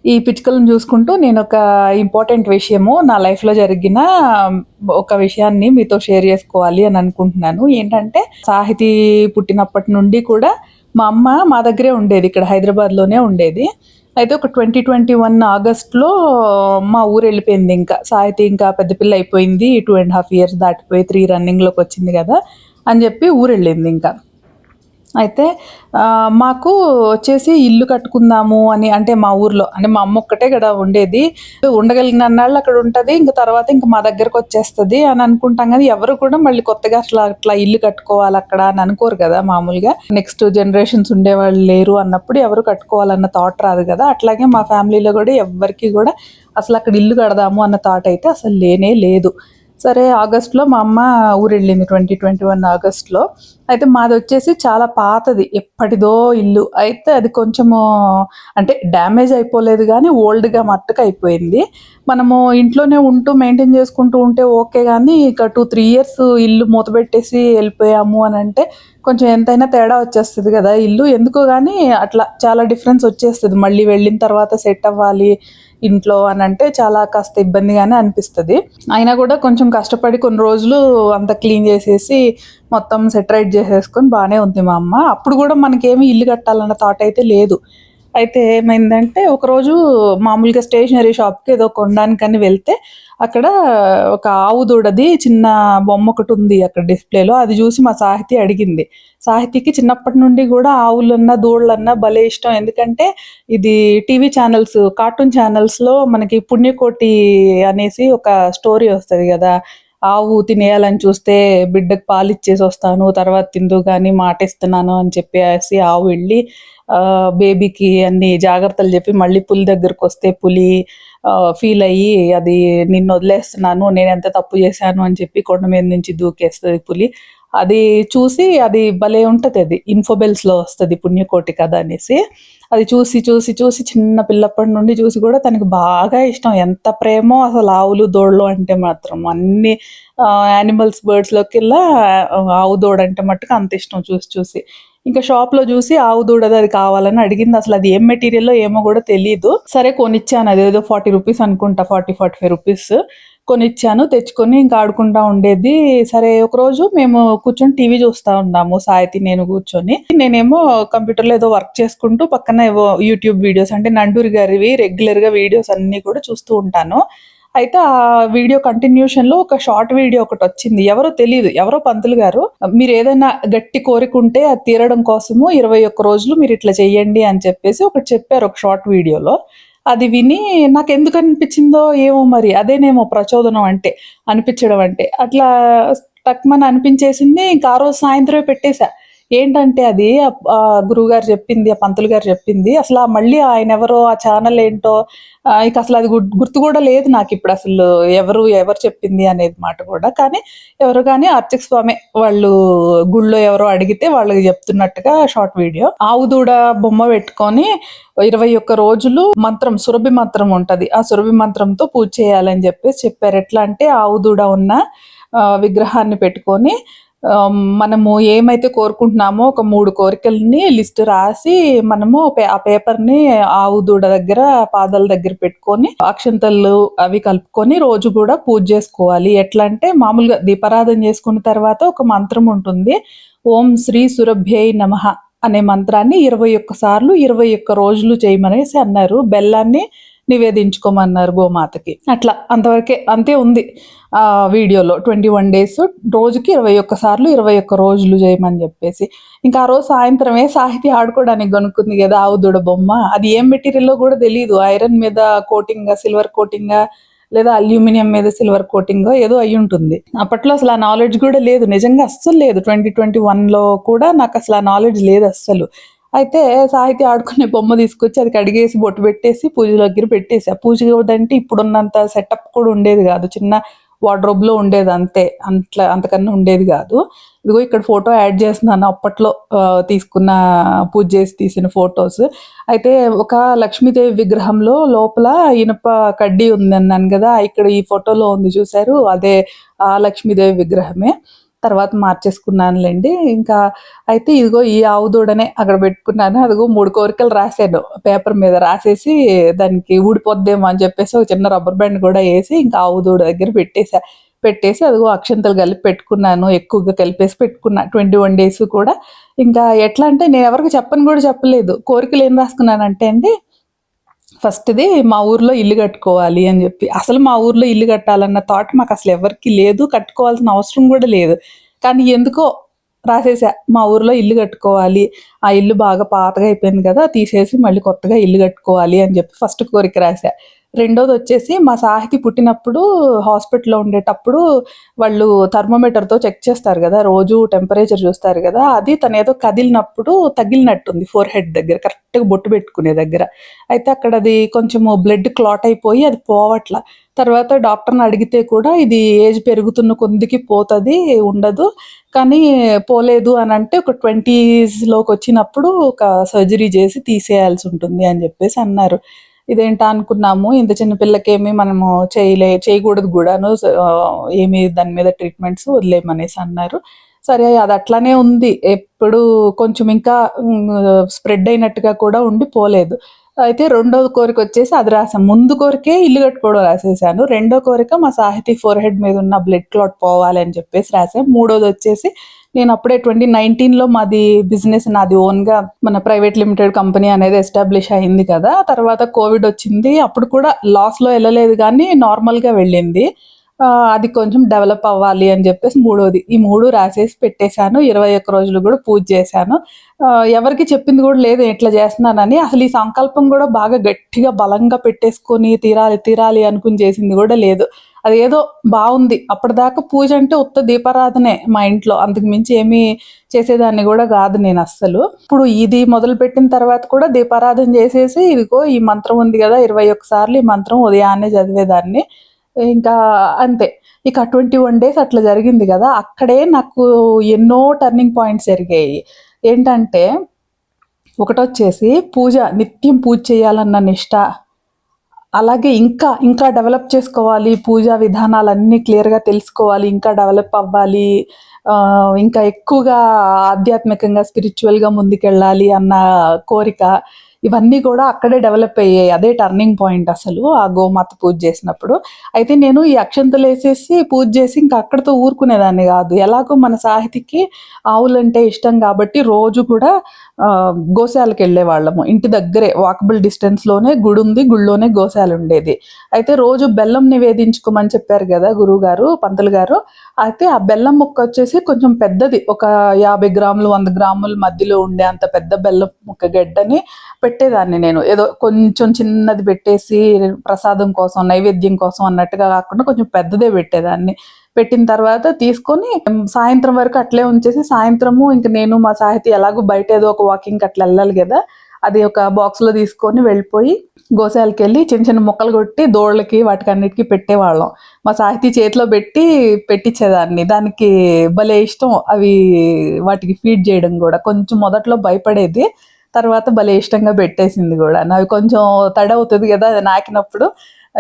ఈ పిచ్చుకలను చూసుకుంటూ నేను ఒక ఇంపార్టెంట్ విషయము నా లైఫ్‌లో జరిగిన ఒక విషయాన్ని మీతో షేర్ చేసుకోవాలి అని అనుకుంటున్నాను. ఏంటంటే సాహితీ పుట్టినప్పటి నుండి కూడా మా అమ్మ మా దగ్గరే ఉండేది. ఇక్కడ హైదరాబాద్‌లోనే ఉండేది. అయితే ఒక 2021 ఆగస్ట్‌లో మా ఊరెళ్ళిపోయింది ఇంకా. సాహితీ ఇంకా పెద్ద పిల్ల అయిపోయింది. 2½ ఇయర్స్ దాటిపోయి 3 రన్నింగ్‌లోకొచ్చింది గదా! అని జెప్పి ఊరెళ్ళిందింక. అయితే మాకు వచ్చేసి ఇల్లు కట్టుకుందాము అని అంటే మా ఊర్లో అంటే మా అమ్మ ఒక్కటే కదా ఉండేది. ఉండగలిగినన్నాళ్ళు అక్కడ ఉంటది. ఇంక తర్వాత ఇంక మా దగ్గరకొచ్చేస్తది అని అనుకుంటాం గానీ, ఎవరు కూడా మళ్ళీ కొత్తగా అట్లా ఇల్లు కట్టుకోవాలక్కడ అని అనుకోరు కదా మామూలుగా. నెక్స్ట్ జనరేషన్స్ ఉండేవాళ్ళు లేరు అన్నప్పుడు ఎవరు కట్టుకోవాలన్న థాట్ రాదు కదా! అట్లాగే మా ఫ్యామిలీలో కూడా ఎవ్వరికీ కూడా అసలక్కడ ఇల్లు కడదాము అన్న థాట్ అయితే అసలు లేనే లేదు. సరే ఆగస్ట్‌లో మా అమ్మ ఊరెళ్ళింది 2021 ఆగస్ట్‌లో. అయితే మాదొచ్చేసి చాలా పాతది. ఎప్పటిదో ఇల్లు. అయితే అది కొంచెము అంటే డ్యామేజ్ అయిపోలేదు గానీ ఓల్డ్‌గా మట్టుకు అయిపోయింది. మనము ఇంట్లోనే ఉంటూ మెయింటైన్ చేసుకుంటూ ఉంటే ఓకే గానీ, ఇక 2, 3 ఇయర్స్ ఇల్లు మూతబెట్టేసి ఎళ్ళిపోయాము అనంటే కొంచెం ఎంతైనా తేడా వచ్చేస్తది గదా! ఇల్లు. ఎందుకో గానీ అట్లా చాలా డిఫరెన్స్ వచ్చేస్తది. మళ్ళీ వెళ్ళిన తర్వాత సెట్ అవ్వాలి ఇంట్లో అనంటే చాలా కాస్త ఇబ్బందిగానే అనిపిస్తది. అయినా గూడా కొంచెం కష్టపడి కొన్ని రోజులు అంతా క్లీన్ చేసేసి మొత్తం సెట్ రైట్ చేసేసుకొని బానే ఉంది మా అమ్మ. అప్పుడు గూడా మనకేమి ఇల్లు కట్టాలన్న థాట్ అయితే లేదు. అయితే ఏమైందంటే ఒకరోజు మామూలుగా స్టేషనరీ షాప్‌కి ఏదో కొనడానికని వెళ్తే అక్కడ ఒక ఆవు దూడది చిన్న బొమ్మ ఒకటుంది అక్కడ డిస్‌ప్లేలో. అది చూసి మా సాహితి అడిగింది. సాహితికి చిన్నప్పటి నుండి గూడా ఆవులన్నా, దూడలన్నా భలే ఇష్టం. ఎందుకంటే ఇది టీవీ ఛానల్స్, కార్టూన్ ఛానల్స్‌లో మనకి పుణ్యకోటి అనేసి ఒక స్టోరీ వస్తది గదా! ఆవు తినేయాలని చూస్తే బిడ్డకి పాలిచ్చేసొస్తాను, తర్వాత తిందువు గాని మాటిస్తున్నాను అని చెప్పేసి ఆవు ఎళ్ళి బేబీకి అన్ని జాగ్రత్తలు జెప్పి మళ్ళీ పులి దగ్గరకొస్తే పులి ఫీలయ్యి అది నిన్నొదిలేస్తున్నాను, నేనెంత తప్పు జేశాను అని చెప్పి కొండ మీద నుంచి దూకేస్తది పులి. అది చూసి అది భలే ఉంటదది. ఇన్ఫోబెల్స్‌లో వస్తది పుణ్యకోటి కథ అనేసి. అది చూసి చిన్న పిల్లప్పటి నుండి చూసి గూడా తనకి బాగా ఇష్టం. ఎంత ప్రేమో అసలు ఆవులు, దూడలు అంటే మాత్రం. అన్ని యానిమల్స్, బర్డ్స్‌లోకెల్లా ఆవు, దూడ అంటే మట్టుకు అంత ఇష్టం చూసి. ఇంకా షాప్‌లో జూసి ఆవు దూడది అది కావాలని అడిగింది. అసలది ఏం మెటీరియల్లో ఏమో గూడా తెలీదు. సరే కొనిచ్చాను. అదేదో రూ. 40 అనుకుంటా. 40, 45 రూపీస్ కొనిచ్చాను. తెచ్చుకొని ఇంకా ఆడుకుంటా ఉండేది. సరే ఒకరోజు మేము కూర్చొని టీవీ చూస్తా ఉన్నాము. సాహితి, నేను కూర్చొని. నేనేమో కంప్యూటర్‌లో ఏదో వర్క్ చేసుకుంటూ పక్కన ఏవో యూట్యూబ్ వీడియోస్ అంటే నండూరి గారివి రెగ్యులర్‌గా వీడియోస్ అన్నీ కూడా చూస్తూ ఉంటాను. అయితే ఆ వీడియో కంటిన్యూషన్‌లో ఒక షార్ట్ వీడియో ఒకటొచ్చింది. ఎవరో తెలీదు. ఎవరో పంతులు గారు మీరేదైనా గట్టి కోరికుంటే అది తీరడం కోసము 21 రోజులు మీరిట్లా చెయ్యండి అని చెప్పేసి ఒకటి చెప్పారు ఒక షార్ట్ వీడియోలో. అది విని నాకెందుకనిపిచ్చిందో ఏమో మరి అదేనేమో ప్రచోదనం అంటే, అనిపిచ్చడం అంటే. అట్లా టక్‌మని అనిపించేసింది. ఇంకా ఆ రోజు సాయంత్రమే పెట్టేసా. ఏంటంటే అది గురువుగారు చెప్పింది, ఆ పంతులు గారు చెప్పింది అసలా మళ్ళీ ఆయనెవరో, ఆ ఛానల్ ఏంటో ఇక అసలది గుర్తు గూడా లేదు నాకిప్పుడసలు ఎవరు చెప్పింది అనేది మాట గూడా. కానీ ఎవరో గాని అర్చక స్వామే వాళ్ళు గుళ్ళో ఎవరో అడిగితే వాళ్ళకి చెప్తున్నట్టుగా షార్ట్ వీడియో. ఆవు దూడ బొమ్మ పెట్టుకొని 21 రోజులు మంత్రం, సురభి మంత్రం ఉంటది. ఆ సురభి మంత్రంతో పూజ చేయాలని జెప్పేసి చెప్పారు. ఎట్లా అంటే ఆవు దూడ ఉన్న విగ్రహాన్ని పెట్టుకొని మనము ఏమైతే కోరుకుంటున్నామో ఒక 3 కోరికలని లిస్ట్ రాసి మనము ఆ పేపర్‌ని ఆవు దూడ దగ్గర పాదాల దగ్గర పెట్టుకొని అక్షంతలు అవి కలుపుకొని రోజు గూడా పూజ జేసుకోవాలి. ఎట్లా అంటే మామూలుగా దీపారాధన చేసుకున్న తర్వాత ఒక మంత్రం ఉంటుంది. ఓం శ్రీ సురభ్యై నమః అనే మంత్రాన్ని 21 సార్లు 21 రోజులు చేయమనేసి అన్నారు. బెల్లాన్ని నివేదించుకోమన్నారు గోమాతకి. అట్లా అంతవరకే అంతే ఉంది వీడియోలో. 21 డేస్ రోజుకి 21 సార్లు 21 రోజులు చేయమని జెప్పేసి. ఇంకా ఆ రోజు సాయంత్రమే సాహితీ ఆడుకోవడానికి గొనుక్కుంది గదా! ఆవు దూడ బొమ్మ. అది ఏం మెటీరియల్లో గూడా తెలీదు. ఐరన్ మీద కోటింగా, సిల్వర్ కోటింగా లేదా అల్యూమినియం మీద సిల్వర్ కోటింగో ఏదో అయ్యుంటుంది. అప్పట్లో అసలు ఆ నాలెడ్జ్ గూడా లేదు. నిజంగా అస్సలు లేదు. 2021లో కూడా నాకసలు ఆ నాలెడ్జ్ లేదస్సలు. అయితే సాహితీ ఆడుకునే బొమ్మ తీసుకొచ్చి అది కడిగేసి, బొట్టు పెట్టేసి పూజ దగ్గర పెట్టేసా. పూజ గదంటే ఇప్పుడున్నంత సెటప్ కూడా ఉండేది గాదు. చిన్న వార్డ్‌రోబ్‌లో ఉండేదంతే. అంతకన్నా ఉండేది గాదు. ఇదిగో ఇక్కడ ఫోటో యాడ్ చేస్తున్నాను అప్పట్లో తీసుకున్న పూజ చేసి తీసిన ఫోటోస్. అయితే ఒక లక్ష్మీదేవి విగ్రహంలో లోపల ఇనుప కడ్డీ ఉందన్నాను గదా! ఇక్కడ ఈ ఫోటోలో ఉంది చూసారు అదే ఆ లక్ష్మీదేవి విగ్రహమే. తర్వాత మార్చేసుకున్నానులేండి. ఇంకా అయితే ఇదిగో ఈ ఆవు దూడనే అక్కడ పెట్టుకున్నాను. అదిగో 3 కోరికలు రాసాను పేపర్ మీద. రాసేసి దానికి ఊడిపోద్దేమో అని చెప్పేసి ఒక చిన్న రబ్బర్ బ్యాండ్ కూడా ఏసి ఇంకా ఆవు దూడ దగ్గర పెట్టేసా. పెట్టేసి అదిగో అక్షింతలు కలిపి పెట్టుకున్నాను. ఎక్కువగా కలిపేసి పెట్టుకున్నా. 21 డేస్ కూడా. ఇంకా ఎట్లా అంటే నేను ఎవరికీ చెప్పను కూడా చెప్పలేదు. కోరికలు ఏం రాసుకున్నానంటే అండి, ఫస్ట్‌ది మా ఊర్లో ఇల్లు కట్టుకోవాలి అని చెప్పి. అసలు మా ఊర్లో ఇల్లు కట్టాలన్న థాట్ మాకసలు ఎవరికీ లేదు. కట్టుకోవాల్సిన అవసరం కూడా లేదు. కానీ ఎందుకో రాసేసా. మా ఊర్లో ఇల్లు కట్టుకోవాలి. ఆ ఇల్లు బాగా పాతగా అయిపోయింది కదా! తీసేసి మళ్ళీ కొత్తగా ఇల్లు కట్టుకోవాలి అని చెప్పి ఫస్ట్ కోరిక రాసా. రెండోదొచ్చేసి మా సాహితి పుట్టినప్పుడు హాస్పిటల్‌లో ఉండేటప్పుడు వాళ్ళు థర్మామీటర్‌తో చెక్ చేస్తారు గదా! రోజు టెంపరేచర్ చూస్తారు గదా! అది తనేదో కదిలినప్పుడు తగిలినట్టుంది ఫోర్‌హెడ్ దగ్గర. కరెక్ట్‌గా బొట్టు పెట్టుకునే దగ్గర. అయితే అక్కడది కొంచెము బ్లడ్ క్లాట్ అయిపోయి అది పోవట్ల. తర్వాత డాక్టర్‌ని అడిగితే కూడా ఇది ఏజ్ పెరుగుతున్న కొందికి పోతది, ఉండదు. కానీ పోలేదు అనంటే ఒక 20స్‌లోకొచ్చినప్పుడు ఒక సర్జరీ చేసి తీసేయాల్సుంటుంది అని జెప్పేసి అన్నారు. ఇదేంటా అనుకున్నాము. ఇంత చిన్న పిల్లకేమి మనము చేయకూడదు గూడాను. ఏమి దాని మీద ట్రీట్మెంట్స్ వదిలేయమనేసి అన్నారు. సరే అది అట్లానే ఉంది. ఎప్పుడు కొంచెం ఇంకా స్ప్రెడ్ అయినట్టుగా కూడా ఉండి పోలేదు. అయితే రెండో కోరికొచ్చేసి అది రాసాం. ముందు కోరికే ఇల్లు కట్టుకోవడం రాసేసాను. రెండో కోరిక మా సాహితీ ఫోర్‌హెడ్ మీద ఉన్న బ్లడ్ క్లాట్ పోవాలి అని చెప్పేసి రాసాం. మూడోదొచ్చేసి నేనప్పుడే 2019లో మాది బిజినెస్ నాది ఓన్‌గా మన ప్రైవేట్ లిమిటెడ్ కంపెనీ అనేది ఎస్టాబ్లిష్ అయింది కదా! తర్వాత కోవిడ్ వచ్చింది. అప్పుడు కూడా లాస్‌లో ఎళ్ళలేదు గానీ నార్మల్‌గా వెళ్ళింది. అది కొంచెం డెవలప్ అవ్వాలి అని చెప్పేసి మూడోది. ఈ 3 రాసేసి పెట్టేసాను. 21 రోజులు కూడా పూజ చేశాను. ఎవరికీ చెప్పింది కూడా లేదు ఇట్లా చేస్తున్నానని. అసలు ఈ సంకల్పం కూడా బాగా గట్టిగా బలంగా పెట్టేసుకొని తీరాలి, తీరాలి అనుకుని చేసింది కూడా లేదు. అదేదో బావుంది. అప్పటిదాకా పూజ అంటే ఉత్త దీపారాధనే మా ఇంట్లో. అంతకు మించి ఏమీ చేసేదాన్ని గూడా గాదు నేనస్సలు. ఇప్పుడు ఇది మొదలుపెట్టిన తర్వాత కూడా దీపారాధన చేసేసి ఇదిగో ఈ మంత్రం ఉంది గదా! 21 సార్లు ఈ మంత్రం ఉదయాన్నే చదివేదాన్ని. ఇంకా అంతే. ఇక 21 డేస్ అట్లా జరిగింది గదా! అక్కడే నాకు ఎన్నో టర్నింగ్ పాయింట్స్ జరిగాయి. ఏంటంటే ఒకటొచ్చేసి పూజ, నిత్యం పూజ చేయాలన్న నిష్ట. అలాగే ఇంకా డెవలప్ చేసుకోవాలి. పూజా విధానాలన్నీ క్లియర్‌గా తెలుసుకోవాలి. ఇంకా డెవలప్ అవ్వాలి. ఇంకా ఎక్కువగా ఆధ్యాత్మికంగా, స్పిరిచ్యువల్‌గా ముందుకెళ్ళాలి అన్న కోరిక. ఇవన్నీ గూడా అక్కడే డెవలప్ అయ్యాయి. అదే టర్నింగ్ పాయింట్ అసలు. ఆ గోమాత పూజ చేసినప్పుడు. అయితే నేను ఈ అక్షంతలేసేసి పూజ చేసి ఇంక అక్కడితో ఊరుకునేదాన్ని గాదు. ఎలాగో మన సాహితికి ఆవులంటే ఇష్టం గాబట్టి రోజు కూడా గోశాలకెళ్ళేవాళ్ళము. ఇంటి దగ్గరే వాకబుల్ డిస్టెన్స్‌లోనే గుడుంది. గుడిలోనే గోశాల ఉండేది. అయితే రోజు బెల్లం నివేదించుకోమని చెప్పారు గదా! గురువుగారు, పంతులు గారు. అయితే ఆ బెల్లం ముక్కొచ్చేసి కొంచెం పెద్దది. ఒక 50 గ్రాములు, 100 గ్రాముల మధ్యలో ఉండే అంత పెద్ద బెల్లం ముక్క గెడ్డని పెట్టేదాన్ని నేను. ఏదో కొంచెం చిన్నది పెట్టేసి ప్రసాదం కోసం, నైవేద్యం కోసం అన్నట్టుగా కాకుండా కొంచెం పెద్దదే పెట్టేదాన్ని. పెట్టిన తర్వాత తీసుకొని సాయంత్రం వరకు అట్లే ఉంచేసి సాయంత్రము ఇంక నేను మా సాహితీ ఎలాగో బయట ఏదో ఒక వాకింగ్‌కి అట్లా ఎళ్ళాలి గదా! అది ఒక బాక్స్‌లో తీసుకొని వెళ్ళిపోయి గోశాలకెళ్ళి చిన్న చిన్న ముక్కలు కొట్టి దూడలకి వాటికన్నిటికి పెట్టేవాళ్ళం. మా సాహితీ చేతిలో పెట్టి పెట్టిచ్చేదాన్ని. దానికి భలే ఇష్టం అవి వాటికి ఫీడ్ చేయడం గూడా. కొంచెం మొదట్లో భయపడేది. తర్వాత భలే ఇష్టంగా పెట్టేసింది గూడా. అవి కొంచెం తడవుతది గదా! అది నాకినప్పుడు.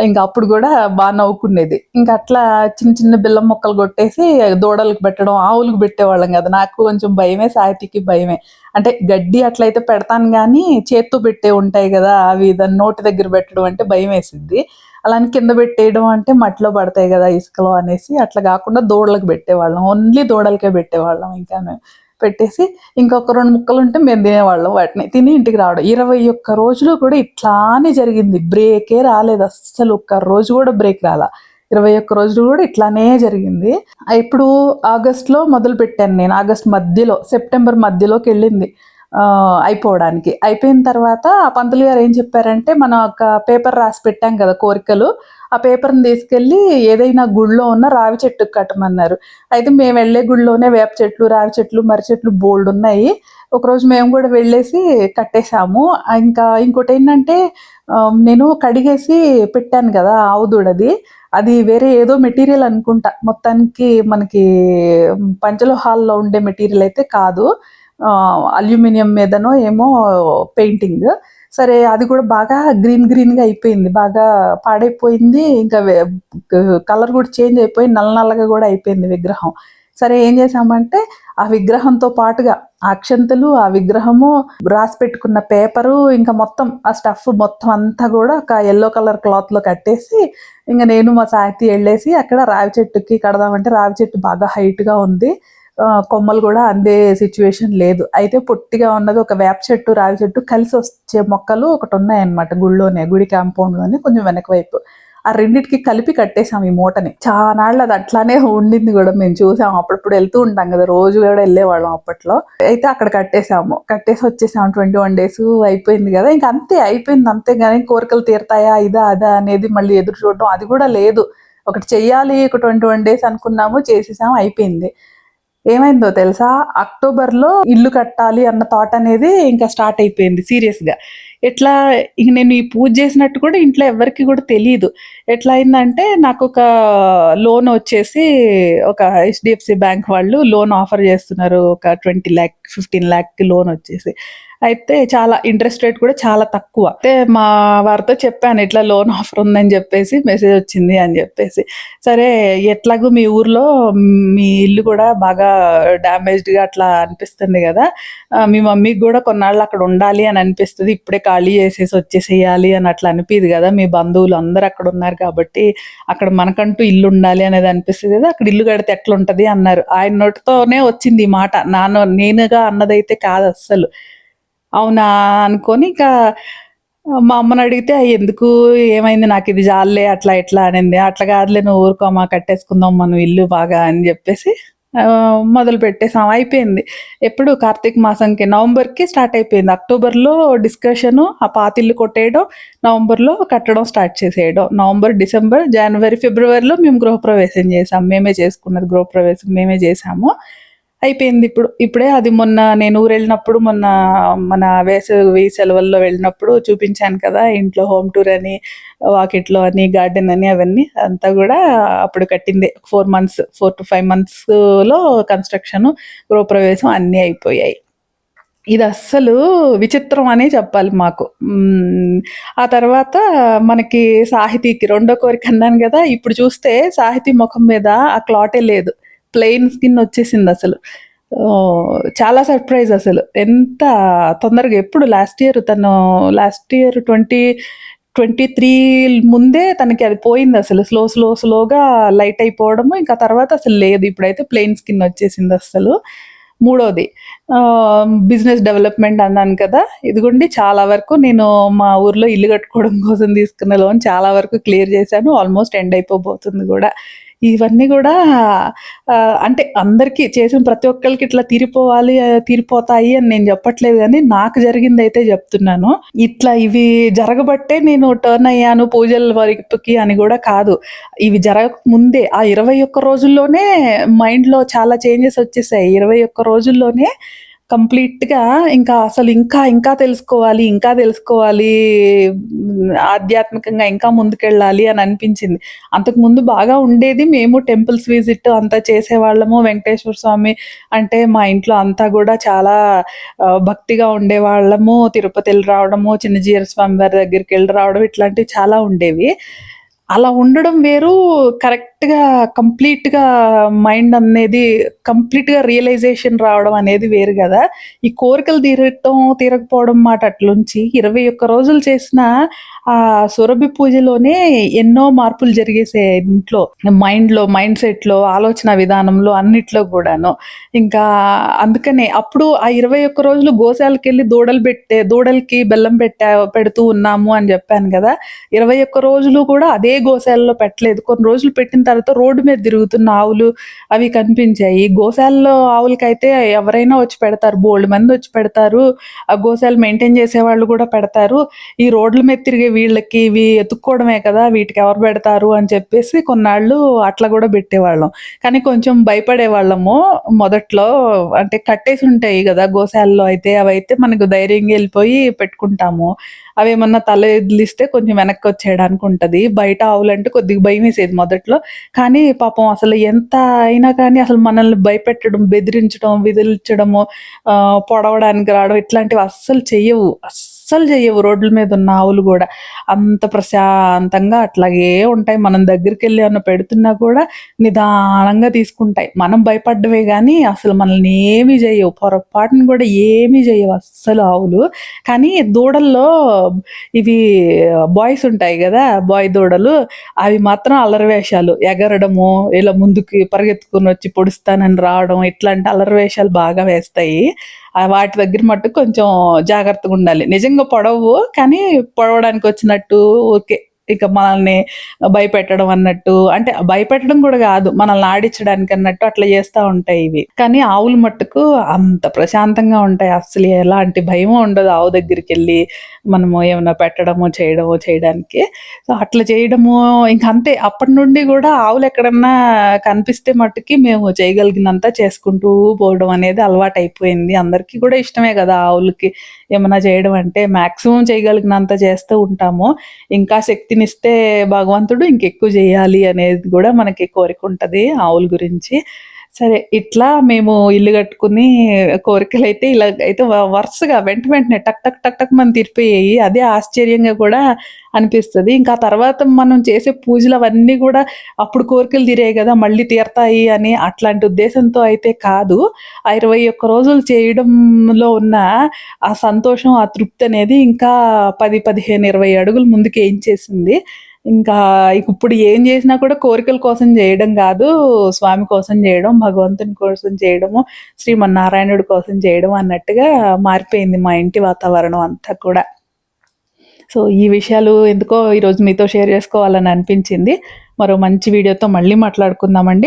ఇంక అప్పుడు గూడా నవ్వుకునేది. ఇంక అట్లా చిన్న చిన్న బెల్లం ముక్కలు కొట్టేసి దూడలకు పెట్టడం, ఆవులకు పెట్టేవాళ్ళం గదా! నాకు కొంచెం భయమే, సాహితీకి భయమే. అంటే గడ్డి అట్లయితే పెడతాను గానీ, చేత్తో పెట్టేవి ఉంటాయి గదా! అవి దాని నోటి దగ్గర పెట్టడం అంటే భయమేసిద్ది. అలా అని కింద పెట్టేయడం అంటే మట్టిలో పడతాయి గదా! ఇసుకలో అనేసి అట్లా గాకుండా దూడలకు పెట్టేవాళ్ళం. ఓన్లీ దూడలకే పెట్టేవాళ్ళం ఇంకాను. పెట్టేసి ఇంకొక 2 ముక్కలుంటే మేము తినేవాళ్ళం వాటిని. తిని ఇంటికి రావడం. 21 రోజులు కూడా ఇట్లానే జరిగింది. బ్రేకే రాలేదు అస్సలు. ఒక్క రోజు గూడా బ్రేక్ రాలా. 21 రోజులు గూడా ఇట్లానే జరిగింది. ఇప్పుడు ఆగస్ట్‌లో మొదలుపెట్టాను నేను. ఆగస్ట్ మధ్యలో, సెప్టెంబర్ మధ్యలోకెళ్ళింది. అయిపోవడానికి. అయిపోయిన తర్వాత ఆ పంతులు గారు ఏం చెప్పారంటే, మనం ఒక పేపర్ రాసి పెట్టాం కదా కోరికలు. ఆ పేపర్‌ని తీసుకెళ్ళి ఏదైనా గుడిలో ఉన్న రావి చెట్టుకి కట్టమన్నారు. అయితే మేము వెళ్ళే గుడిలోనే వేప చెట్లు, రావి చెట్లు, మర్రి చెట్లు బోలెడున్నాయి. ఒకరోజు మేము కూడా వెళ్ళేసి కట్టేసాము. ఇంకా ఇంకోటేంటంటే నేను కడిగేసి పెట్టాను కదా ఆవు దూడది. అది వేరే ఏదో మెటీరియల్ అనుకుంటా. మొత్తానికి మనకి పంచలోహాల్లో ఉండే మెటీరియల్ అయితే కాదు. అల్యూమినియం మీదనో ఏమో పెయింటింగ్. సరే అది కూడా బాగా గ్రీన్‌గా అయిపోయింది. బాగా పాడైపోయింది. ఇంకా కలర్ కూడా చేంజ్ అయిపోయి నల్లగా కూడా అయిపోయింది విగ్రహం. సరే ఏం చేసామంటే ఆ విగ్రహంతో పాటుగా ఆ అక్షంతలు, ఆ విగ్రహము, రాసి పెట్టుకున్న పేపరు, ఇంకా మొత్తం ఆ స్టఫ్ మొత్తం అంతా కూడా ఒక యెల్లో కలర్ క్లాత్లో కట్టేసి, ఇంకా నేను మా సాహితీ వెళ్ళేసి అక్కడ రావి చెట్టుకి కడదామంటే రావి చెట్టు బాగా హైట్గా ఉంది, కొమ్మలు కూడా అందే సిచ్యువేషన్ లేదు. అయితే పొట్టిగా ఉన్నది ఒక వేప చెట్టు, రావి చెట్టు కలిసి వచ్చే మొక్కలు ఒకటి ఉన్నాయన్నమాట గుడిలోనే, గుడి కాంపౌండ్లోనే కొంచెం వెనక వైపు. ఆ రెండిటికి కలిపి కట్టేసాం ఈ మూటని. చానాళ్ళు అది అట్లానే ఉండింది కూడా, మేము చూసాం. అప్పుడప్పుడు వెళ్తూ ఉంటాం కదా, రోజు కూడా వెళ్ళేవాళ్ళం అప్పట్లో. అయితే అక్కడ కట్టేసాము, కట్టేసి వచ్చేసాము. 21 days అయిపోయింది కదా, ఇంకా అంతే అయిపోయింది. అంతే కానీ కోరికలు తీరుతాయా ఇదా అదా అనేది మళ్ళీ ఎదురు చూడడం అది కూడా లేదు. ఒకటి చెయ్యాలి, ఒక 21 days అనుకున్నాము, చేసేసాము, అయిపోయింది. ఏమైందో తెలుసా, అక్టోబర్లో ఇల్లు కట్టాలి అన్న థాట్ అనేది ఇంకా స్టార్ట్ అయిపోయింది సీరియస్గా. ఎట్లా, ఇంక నేను ఈ పూజ చేసినట్టు కూడా ఇంట్లో ఎవరికి కూడా తెలియదు. ఎట్లా అయిందంటే, నాకు ఒక లోన్ వచ్చేసి ఒక హెచ్డిఎఫ్సి బ్యాంక్ వాళ్ళు లోన్ ఆఫర్ చేస్తున్నారు, ఒక 20 lakh 15 lakh లోన్ వచ్చేసి. అయితే చాలా ఇంట్రెస్ట్ రేట్ కూడా చాలా తక్కువ. అయితే మా వారితో చెప్పాను, ఇట్లా లోన్ ఆఫర్ ఉందని చెప్పేసి, మెసేజ్ వచ్చింది అని చెప్పేసి. సరే ఎట్లాగో మీ ఊర్లో మీ ఇల్లు కూడా బాగా డ్యామేజ్డ్గా అట్లా అనిపిస్తుంది కదా, మీ మమ్మీకి కూడా కొన్నాళ్ళు అక్కడ ఉండాలి అని అనిపిస్తుంది, ఇప్పుడే ఖాళీ చేసేసి వచ్చేసేయాలి అని అట్లా అనిపిది కదా, మీ బంధువులు అందరు అక్కడ ఉన్నారు కాబట్టి అక్కడ మనకంటూ ఇల్లు ఉండాలి అనేది అనిపిస్తుంది కదా, అక్కడ ఇల్లు కడితే ఎట్లుంటది అన్నారు. ఆయన నోటితోనే వచ్చింది ఈ మాట, నేనుగా అన్నదైతే కాదు అస్సలు. అవునా అనుకోని ఇంకా మా అమ్మని అడిగితే, ఎందుకు ఏమైంది, నాకు ఇది జాలే అట్లా ఇట్లా అనింది. అట్లా కాదులే, నువ్వు ఊరుకోమా, కట్టేసుకుందాం మనం ఇల్లు బాగా అని చెప్పేసి మొదలు పెట్టేసాం. అయిపోయింది. ఎప్పుడు కార్తీక మాసంకి నవంబర్కి స్టార్ట్ అయిపోయింది. అక్టోబర్లో డిస్కషను, ఆ పాతిల్లు కొట్టేయడం, నవంబర్లో కట్టడం స్టార్ట్ చేసేయడం. నవంబర్, డిసెంబర్, జనవరి, ఫిబ్రవరిలో మేము గృహప్రవేశం చేసాం. మేమే చేసుకున్నది గృహప్రవేశం, మేమే చేసాము. అయిపోయింది. ఇప్పుడే అది మొన్న నేను ఊరెళ్ళినప్పుడు, మొన్న మన వేసవి సెలవుల్లో వెళ్ళినప్పుడు చూపించాను కదా, ఇంట్లో హోమ్ టూర్ అని, వాకిట్లో అని, గార్డెన్ అని, అవన్నీ అంతా కూడా అప్పుడు కట్టిందే. 4 months, 4 to 5 monthsలో కన్స్ట్రక్షను, గృహప్రవేశం అన్నీ అయిపోయాయి. ఇది అస్సలు విచిత్రం అనే చెప్పాలి మాకు. ఆ తర్వాత మనకి సాహితీకి రెండో కోరిక అన్నాను కదా, ఇప్పుడు చూస్తే సాహితీ ముఖం మీద ఆ క్లాటే లేదు, ప్లెయిన్ స్కిన్ వచ్చేసింది అసలు. చాలా సర్ప్రైజ్ అసలు, ఎంత తొందరగా. ఎప్పుడు లాస్ట్ ఇయర్ 2023 ముందే తనకి అది పోయింది అసలు, స్లోగా లైట్ అయిపోవడము, ఇంకా తర్వాత అసలు లేదు. ఇప్పుడైతే ప్లెయిన్ స్కిన్ వచ్చేసింది అసలు. మూడోది బిజినెస్ డెవలప్మెంట్ అన్నాను కదా, ఇదిగోండి చాలా వరకు నేను మా ఊర్లో ఇల్లు కట్టుకోవడం కోసం తీసుకున్న లోన్ చాలా వరకు క్లియర్ చేశాను. ఆల్మోస్ట్ ఎండ్ అయిపోబోతుంది కూడా. ఇవన్నీ కూడా అంటే అందరికీ చేసిన ప్రతి ఒక్కరికి ఇట్లా తీరిపోవాలి, తీరిపోతాయి అని నేను చెప్పట్లేదు, కానీ నాకు జరిగింది అయితే చెప్తున్నాను. ఇట్లా ఇవి జరగబట్టే నేను టర్న్ అయ్యాను పూజల వరకుకి అని కూడా కాదు. ఇవి జరగక ముందే ఆ 21 రోజుల్లోనే మైండ్లో చాలా చేంజెస్ వచ్చేసాయి. 21 రోజుల్లోనే కంప్లీట్‌గా ఇంకా అసలు ఇంకా తెలుసుకోవాలి, ఆధ్యాత్మికంగా ఇంకా ముందుకెళ్ళాలి అని అనిపించింది. అంతకుముందు బాగా ఉండేది. మేము టెంపుల్స్ విజిట్ అంతా చేసేవాళ్ళము. వెంకటేశ్వర స్వామి అంటే మా ఇంట్లో అంతా కూడా చాలా భక్తిగా ఉండేవాళ్ళము. తిరుపతెళ్ళి రావడము, చిన్నజీయర స్వామి వారి దగ్గరికెళ్ళి రావడం, ఇట్లాంటివి చాలా ఉండేవి. అలా ఉండడం వేరు, కరెక్ట్‌గా కంప్లీట్‌గా మైండ్ అనేది కంప్లీట్‌గా రియలైజేషన్ రావడం అనేది వేరు గదా! ఈ కోరికలు తీరకపోవడం మాట అట్లుంచి 21 రోజులు చేసిన సురభి పూజలోనే ఎన్నో మార్పులు జరిగేసాయి ఇంట్లో. మైండ్ సెట్‌లో, ఆలోచన విధానంలో, అన్నిట్లో గూడాను. ఇంకా అందుకనే అప్పుడు ఆ 21 రోజులు గోశాలకెళ్ళి దూడలకి బెల్లం పెడుతూ ఉన్నాము అని జెప్పాను గదా! 21 రోజులు కూడా అదే గోశాలలో పెట్టలేదు. కొన్ని రోజులు పెట్టిన తర్వాత రోడ్డు మీద తిరుగుతున్న ఆవులు అవి కనిపించాయి. గోశాలలో ఆవులకైతే ఎవరైనా వచ్చి పెడతారు, బోలెడు మంది వచ్చి పెడతారు. ఆ గోశాల మెయింటైన్ చేసేవాళ్ళు కూడా పెడతారు. ఈ రోడ్ల మీద తిరిగే వీళ్ళకి ఇవి ఎతుక్కోవడమే కదా, వీటికి ఎవరు పెడతారు అని చెప్పేసి కొన్నాళ్ళు అట్లా కూడా పెట్టేవాళ్ళం. కానీ కొంచెం భయపడేవాళ్ళము మొదట్లో. అంటే కట్టేసి ఉంటాయి కదా గోశాలలో అయితే, అవైతే మనకు ధైర్యంగా వెళ్ళిపోయి పెట్టుకుంటాము. అవేమన్నా తల ఎదిలిస్తే కొంచెం వెనక్కి వచ్చేయడానికి ఉంటది. బయట ఆవులంటే కొద్దిగా భయమేసేది మొదట్లో. కానీ పాపం అసలు ఎంత అయినా కానీ అసలు మనల్ని భయపెట్టడం, బెదిరించడం, విదిలించడము, పొడవడానికి రావడం ఇట్లాంటివి అస్సలు చెయ్యవు. అస్సలు చెయ్యవు రోడ్ల మీద ఉన్న ఆవులు గూడా. అంత ప్రశాంతంగా అట్లాగే ఉంటాయి. మనం దగ్గరికెళ్ళి ఏమన్నా పెడుతున్నా కూడా నిదానంగా తీసుకుంటాయి. మనం భయపడ్డమే గానీ అసలు మనల్ని ఏమీ జెయ్యవు. పొరపాటున గూడా ఏమీ జెయ్యవు అస్సలు ఆవులు. కానీ దూడల్లో ఇవి బాయ్స్ ఉంటాయి గదా! బాయ్ దూడలు అవి మాత్రం అల్లరి వేషాలు. ఎగరడము, ఇలా ముందుకి పరిగెత్తుకొనొచ్చి పొడుస్తానని రావడం ఇట్లాంటి అల్లరి వేషాలు బాగా వేస్తాయి. వాటి దగ్గర మట్టుకు కొంచెం జాగ్రత్తగుండాలి. నిజంగా పొడవవు. కానీ పొడవడానికొచ్చినట్టు ఊరికే ఇక మనల్ని భయపెట్టడం అన్నట్టు, అంటే భయపెట్టడం గూడా గాదు. మనల్ని ఆడించడానికన్నట్టు అట్లా చేస్తా ఉంటాయి ఇవి. కానీ ఆవులు మట్టుకు అంత ప్రశాంతంగా ఉంటాయి. అస్సలు ఎలాంటి భయము ఉండదు ఆవు దగ్గరికెళ్ళి మనము ఏమన్నా పెట్టడమో, చేయడమో చేయడానికి. సో, అట్లా చేయడము ఇంకంతే. అప్పటి నుండి గూడా ఆవులెక్కడన్నా కనిపిస్తే మట్టుకి మేము చేయగలిగినంత చేసుకుంటూ పోవడం అనేది అలవాటయిపోయింది. అందరికీ గూడా ఇష్టమే గదా! ఆవులకి ఏమన్నా చేయడం అంటే మాక్సిమం చేయగలిగినంత చేస్తూ ఉంటాము. ఇంకా శక్తినిస్తే భగవంతుడు ఇంకెక్కువ జేయాలి అనేది గూడా మనకి కోరికుంటది ఆవుల గురించి. సరే ఇట్లా మేము ఇల్లు కట్టుకుని కోరికలైతే ఇలాగైతే వరుసగా వెంటనే టక్ టక్ టక్ టక్ మని తీరిపోయాయి. అదే ఆశ్చర్యంగా కూడా అనిపిస్తది. ఇంకా ఆ తర్వాత మనం చేసే పూజలవన్నీ గూడా అప్పుడు కోరికలు తీరాయి గదా! మళ్ళీ తీరతాయి అని అట్లాంటి ఉద్దేశంతో అయితే కాదు. ఆ 21 రోజులు చేయడంలో ఉన్న ఆ సంతోషం, ఆ తృప్తనేది ఇంకా 10, 15, 20 అడుగులు ముందుకేయించేసింది. ఇంకా ఇప్పుడు ఏం జేసినా కూడా కోరికల కోసం జేయడం గాదు, స్వామి కోసం జేయడం, భగవంతుని కోసం చేయడము, శ్రీమన్నారాయణుడి కోసం చేయడం అన్నట్టుగా మారిపోయింది మా ఇంటి వాతావరణం అంతా కూడా. సో, ఈ విషయాలు ఎందుకో ఈరోజు మీతో షేర్ జేసుకోవాలని అనిపించింది. మరో మంచి వీడియోతో మళ్ళీ మాట్లాడుకుందామండి.